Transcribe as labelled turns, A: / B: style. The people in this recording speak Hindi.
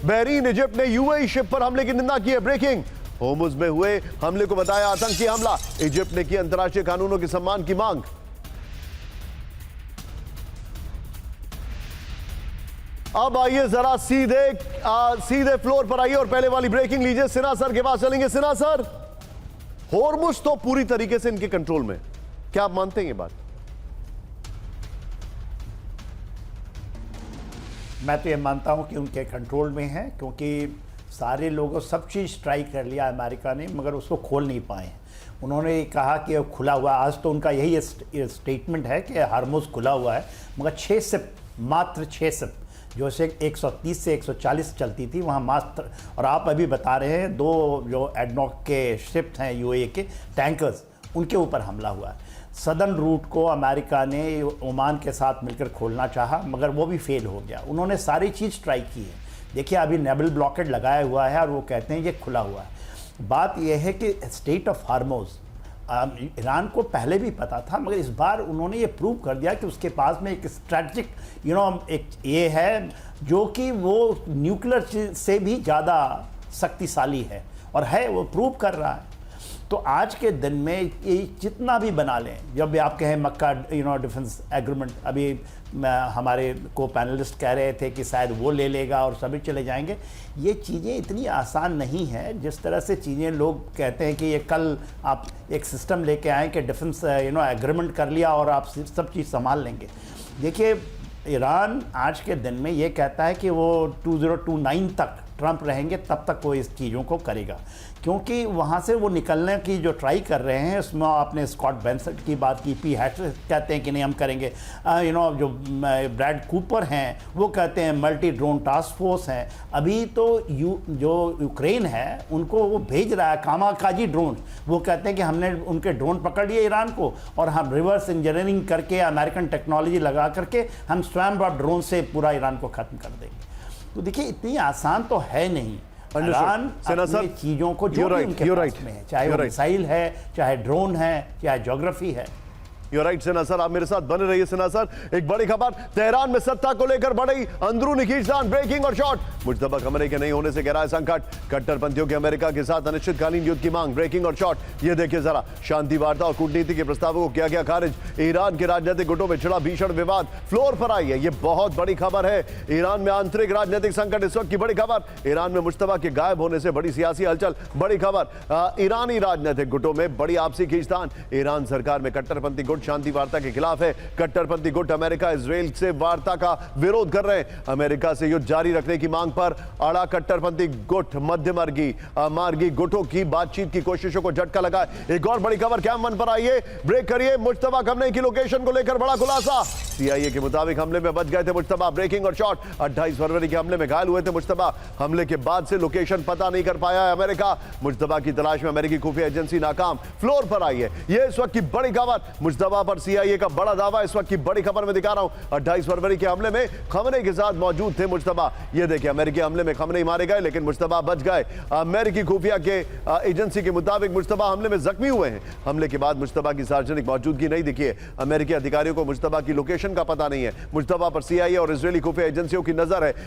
A: बहरीन इजिप्ट ने यूएई शिप पर हमले की निंदा की है। ब्रेकिंग, होर्मुज में हुए हमले को बताया आतंकी हमला। इजिप्ट ने की अंतर्राष्ट्रीय कानूनों के सम्मान की मांग। अब आइए जरा सीधे फ्लोर पर आइए और पहले वाली ब्रेकिंग लीजिए। सिन्हा सर के पास चलेंगे। सिन्हा सर, होर्मुज तो पूरी तरीके से इनके कंट्रोल में, क्या आप मानते हैं ये बात?
B: मैं तो ये मानता हूं कि उनके कंट्रोल में है, क्योंकि सारे लोगों सब चीज़ ट्राई कर लिया अमेरिका ने, मगर उसको खोल नहीं पाए। उन्होंने कहा कि खुला हुआ, आज तो उनका यही स्टेटमेंट है कि हार्मुज खुला हुआ है, मगर 6 शिप, मात्र 6 शिप जो से 130 से 140 चलती थी वहाँ मात्र, और आप अभी बता रहे हैं 2 जो एडनॉक के शिप्स हैं यूएई के टैंकर्स, उनके ऊपर हमला हुआ है। सदर्न रूट को अमेरिका ने ओमान के साथ मिलकर खोलना चाहा, मगर वो भी फेल हो गया। उन्होंने सारी चीज़ ट्राई की है। देखिए अभी नेवल ब्लॉकेड लगाया हुआ है और वो कहते हैं ये खुला हुआ है। बात यह है कि स्टेट ऑफ हार्मुज ईरान को पहले भी पता था, मगर इस बार उन्होंने ये प्रूव कर दिया कि उसके पास में एक स्ट्रैटेजिक एक ये है जो कि वो न्यूक्लियर से भी ज़्यादा शक्तिशाली है, और है वो प्रूव कर रहा है। तो आज के दिन में ये जितना भी बना लें, जब भी आप कहें मक्का डिफेंस एग्रीमेंट, अभी हमारे को पैनलिस्ट कह रहे थे कि शायद वो ले लेगा और सभी चले जाएंगे, ये चीज़ें इतनी आसान नहीं है जिस तरह से चीज़ें लोग कहते हैं कि ये कल आप एक सिस्टम लेके आए कि डिफेंस एग्रीमेंट कर लिया और आप सब चीज़ संभाल लेंगे। देखिए ईरान आज के दिन में ये कहता है कि वो 2029 तक ट्रंप रहेंगे, तब तक वो इस चीज़ों को करेगा, क्योंकि वहाँ से वो निकलने की जो ट्राई कर रहे हैं उसमें आपने स्कॉट बेंसेंट की बात की, पी हैट कहते हैं कि नहीं हम करेंगे, जो ब्रैड कूपर हैं वो कहते हैं मल्टी ड्रोन टास्क फोर्स हैं। अभी तो जो यूक्रेन है उनको वो भेज रहा है कामाकाजी ड्रोन, वो कहते हैं कि हमने उनके ड्रोन पकड़ लिए ईरान को, और हम रिवर्स इंजीनियरिंग करके अमेरिकन टेक्नोलॉजी लगा करके हम स्वयं ड्रोन से पूरा ईरान को ख़त्म कर देंगे। तो देखिए इतनी आसान तो है नहीं। ईरान अपनी चीज़ों को जो भी उनके पास में है, चाहे वो मिसाइल है, चाहे ड्रोन है, चाहे ज्योग्राफी है।
A: You're right, सिन्हा सर, आप मेरे साथ बने रहिए। सिन्हा सर, एक बड़ी खबर, तेहरान में सत्ता को लेकर बड़ी अंदरूनी खींचतान। ब्रेकिंग और शॉर्ट, मुज्तबा कमरे के नहीं होने से गहरा संकट, कट्टरपंथियों के अमेरिका के साथ अनिश्चितकालीन युद्ध की मांग। ब्रेकिंग और शॉर्ट, ये देखिए जरा, शांति वार्ता और कूटनीति के प्रस्तावों को किया गया खारिज। ईरान के राजनीतिक गुटों में छिड़ा भीषण विवाद, फ्लोर पर आई है। ये बहुत बड़ी खबर है। ईरान में आंतरिक राजनीतिक संकट इस वक्त की बड़ी खबर। ईरान में मुज्तबा के गायब होने से बड़ी सियासी हलचल, बड़ी खबर। ईरानी राजनीतिक गुटों में बड़ी आपसी खींचतान। ईरान सरकार में कट्टरपंथी गुट शांति वार्ता के खिलाफ है। कट्टरपंथी गुट अमेरिका इजराइल से वार्ता का विरोध कर रहे हैं। अमेरिका से युद्ध जारी रखने की मांग पर अड़ा कट्टरपंथी गुट मार्गी गुटों की बातचीत की कोशिशों को झटका लगा। एक और बड़ी खबर क्या मन पर आई है, ब्रेक करिए। मुज्तबा खमनेई की लोकेशन को लेकर बड़ा खुलासा। सीआईए के मुताबिक हमले में बच गए थे मुज्तबा। ब्रेकिंग और शॉर्ट, 28 फरवरी के हमले में घायल हुए थे मुज्तबा। हमले के बाद से लोकेशन पता नहीं कर पाया है अमेरिका। मुज्तबा की तलाश में अमेरिकी खुफिया एजेंसी नाकाम। फ्लोर पर आई है ये इस वक्त की बड़ी खबर। मुज्तबा पर सीआईए का बड़ा दावा इस वक्त की बड़ी खबर में दिखा रहा हूं। 28 फरवरी के हमले में खमनेई के साथ मौजूद थे मुज्तबा। ये देखिए, अमेरिकी हमले में खमनेई मारे गए लेकिन मुज्तबा बच गए। अमेरिकी खुफिया के एजेंसी के मुताबिक मुज्तबा हमले में जख्मी हुए हैं। हमले के बाद मुज्तबा की सार्वजनिक मौजूदगी नहीं दिखी है। अमेरिकी अधिकारियों को मुज्तबा की लोकेशन का पता नहीं है। मुज्तबा पर सीआईए और इजरायली खुफिया एजेंसियों की नजर है।